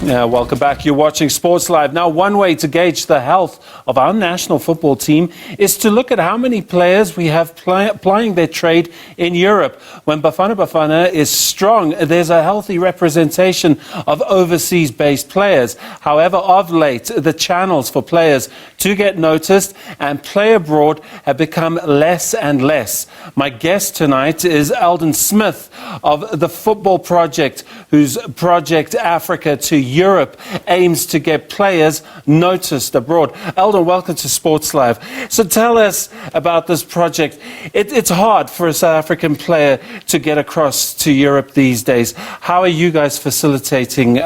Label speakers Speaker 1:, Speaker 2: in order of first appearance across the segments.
Speaker 1: Welcome back. You're watching Sports Live. Now, one way to gauge the health of our national football team is to look at how many players we have plying their trade in Europe. When Bafana Bafana is strong, there's a healthy representation of overseas-based players. However, of late, the channels for players to get noticed and play abroad have become less and less. My guest tonight is Eldon Smith of the Football Project, whose Project Africa to Europe aims to get players noticed abroad. Eldon, welcome to Sports Live. So tell us about this project. It's hard for a South African player to get across to Europe these days. How are you guys facilitating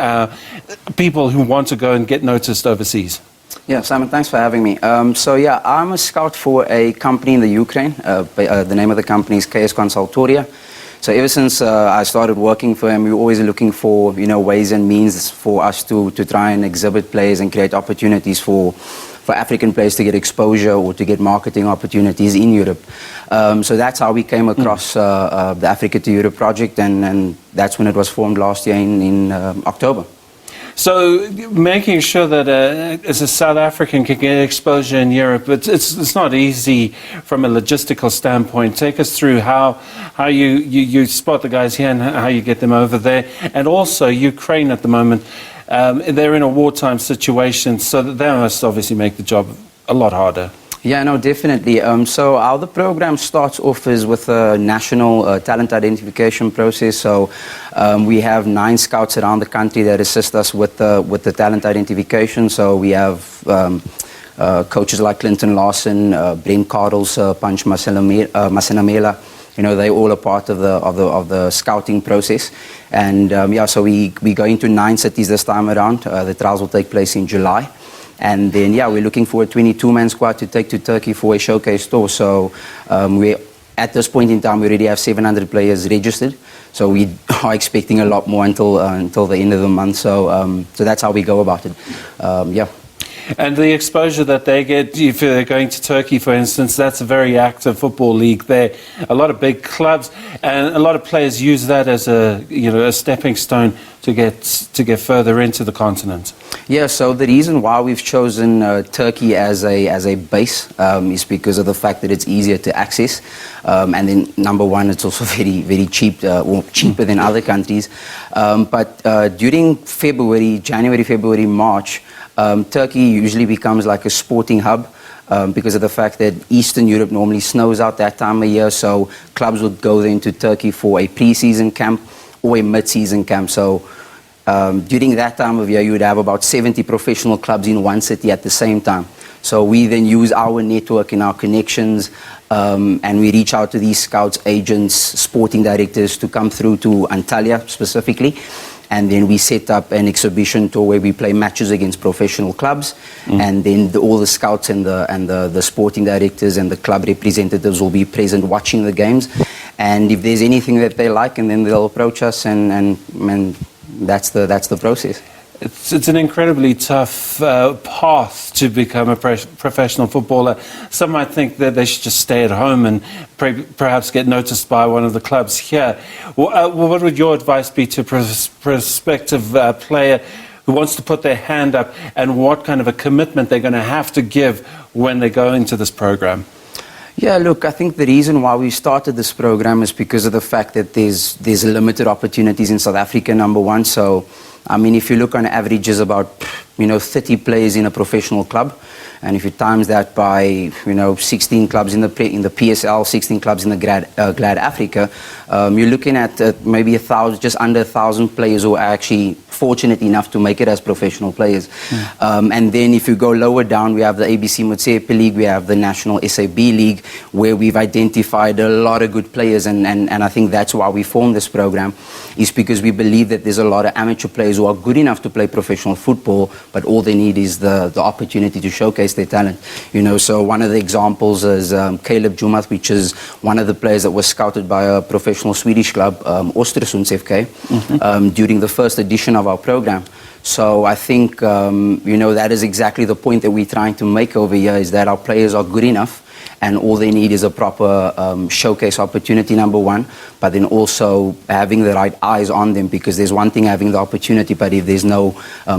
Speaker 1: people who want to go and get noticed overseas?
Speaker 2: Yeah, Simon, thanks for having me. I'm a scout for a company in the Ukraine. The name of the company is KS Consultoria. So ever since I started working for him, we were always looking for, ways and means for us to try and exhibit players and create opportunities for African players to get exposure or to get marketing opportunities in Europe. So that's how we came across the Africa to Europe project, and that's when it was formed last year in October.
Speaker 1: So making sure that as a South African can get exposure in Europe, it's not easy from a logistical standpoint. Take us through how you spot the guys here and how you get them over there. And also Ukraine at the moment, they're in a wartime situation, so that must obviously make the job a lot harder.
Speaker 2: Yeah, no, definitely. So how the program starts off is with a national talent identification process. So we have 9 scouts around the country that assist us with the talent identification. So we have coaches like Clinton Larson, Brent Cardles, Punch Masenamela. They all are part of the scouting process. And so we go into 9 cities this time around. The trials will take place in July. And then, we're looking for a 22-man squad to take to Turkey for a showcase tour. So at this point in time, we already have 700 players registered. So we are expecting a lot more until the end of the month. So that's how we go about it.
Speaker 1: And the exposure that they get, if they're going to Turkey, for instance, that's a very active football league there. A lot of big clubs, and a lot of players use that as a stepping stone to get further into the continent. Yeah,
Speaker 2: so the reason why we've chosen Turkey as a base is because of the fact that it's easier to access, and then number one, it's also very, very cheap, cheaper than other countries. But during January, February, March, Turkey usually becomes like a sporting hub because of the fact that Eastern Europe normally snows out that time of year, so clubs would go into Turkey for a pre-season camp or a mid-season camp. So during that time of year, you would have about 70 professional clubs in one city at the same time. So we then use our network and our connections, and we reach out to these scouts, agents, sporting directors to come through to Antalya specifically. And then we set up an exhibition tour where we play matches against professional clubs. And then all the scouts and the sporting directors and the club representatives will be present watching the games. And if there's anything that they like, and then they'll approach us, and that's the process.
Speaker 1: It's an incredibly tough path to become a professional footballer. Some might think that they should just stay at home and perhaps get noticed by one of the clubs here. What would your advice be to a prospective player who wants to put their hand up, and what kind of a commitment they're going to have to give when they go into this program?
Speaker 2: Yeah, look, I think the reason why we started this program is because of the fact that there's limited opportunities in South Africa, number one. So, I mean, if you look on average, there's about 30 players in a professional club, and if you times that by 16 clubs in the PSL, 16 clubs in the Glad Africa, you're looking at maybe just under 1,000 players who are actually fortunate enough to make it as professional players. And then if you go lower down, we have the ABC Motsepe League, we have the National SAB League, where we've identified a lot of good players, and I think that's why we formed this program, is because we believe that there's a lot of amateur players who are good enough to play professional football, but all they need is the opportunity to showcase their talent. So one of the examples is Caleb Jumath, which is one of the players that was scouted by a professional Swedish club, Östersunds FK, during the first edition of our program. So I think, that is exactly the point that we're trying to make over here, is that our players are good enough and all they need is a proper showcase opportunity, number one, but then also having the right eyes on them, because there's one thing having the opportunity, but if there's no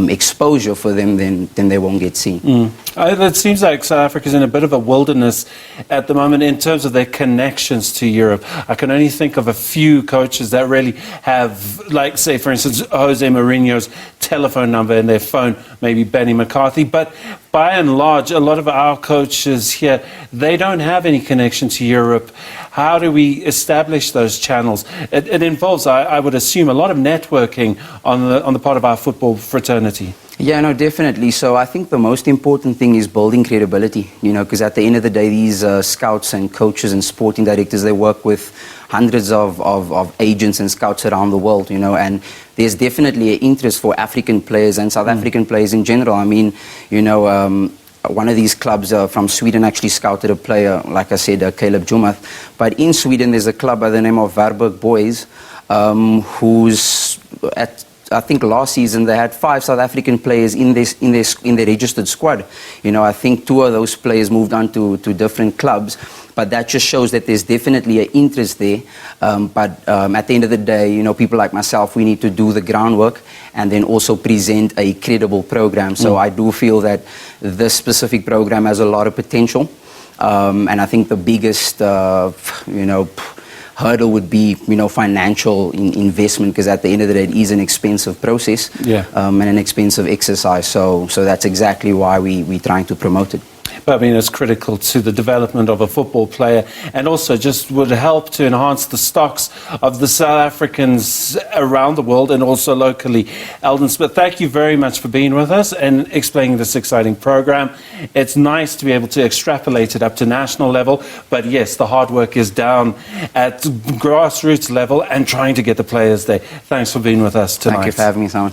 Speaker 2: exposure for them, then they won't get seen.
Speaker 1: It seems like South Africa's in a bit of a wilderness at the moment in terms of their connections to Europe. I can only think of a few coaches that really have, like, say, for instance, Jose Mourinho's telephone number in their phone, maybe Benny McCarthy. But by and large, a lot of our coaches here, they don't have any connection to Europe. How do we establish those channels? It involves, I would assume, a lot of networking on the part of our football fraternity.
Speaker 2: Yeah, no, definitely. So I think the most important thing is building credibility, because at the end of the day, these scouts and coaches and sporting directors, they work with hundreds of agents and scouts around the world, and there's definitely an interest for African players and South African players in general. I mean, one of these clubs from Sweden actually scouted a player, like I said, Caleb Jumath. But in Sweden, there's a club by the name of Varberg Boys, who's I think last season they had 5 South African players in their registered squad. I think 2 of those players moved on to different clubs, but that just shows that there's definitely an interest there. But at the end of the day, people like myself, we need to do the groundwork and then also present a credible program. So I do feel that this specific program has a lot of potential, and I think the biggest, hurdle would be, financial investment, because at the end of the day, it is an expensive process, and an expensive exercise. So that's exactly why we're trying to promote it.
Speaker 1: But I mean, it's critical to the development of a football player, and also just would help to enhance the stocks of the South Africans around the world and also locally. Eldon Smith, thank you very much for being with us and explaining this exciting program. It's nice to be able to extrapolate it up to national level, but yes, the hard work is down at grassroots level and trying to get the players there. Thanks for being with us tonight.
Speaker 2: Thank you for having me, Simon.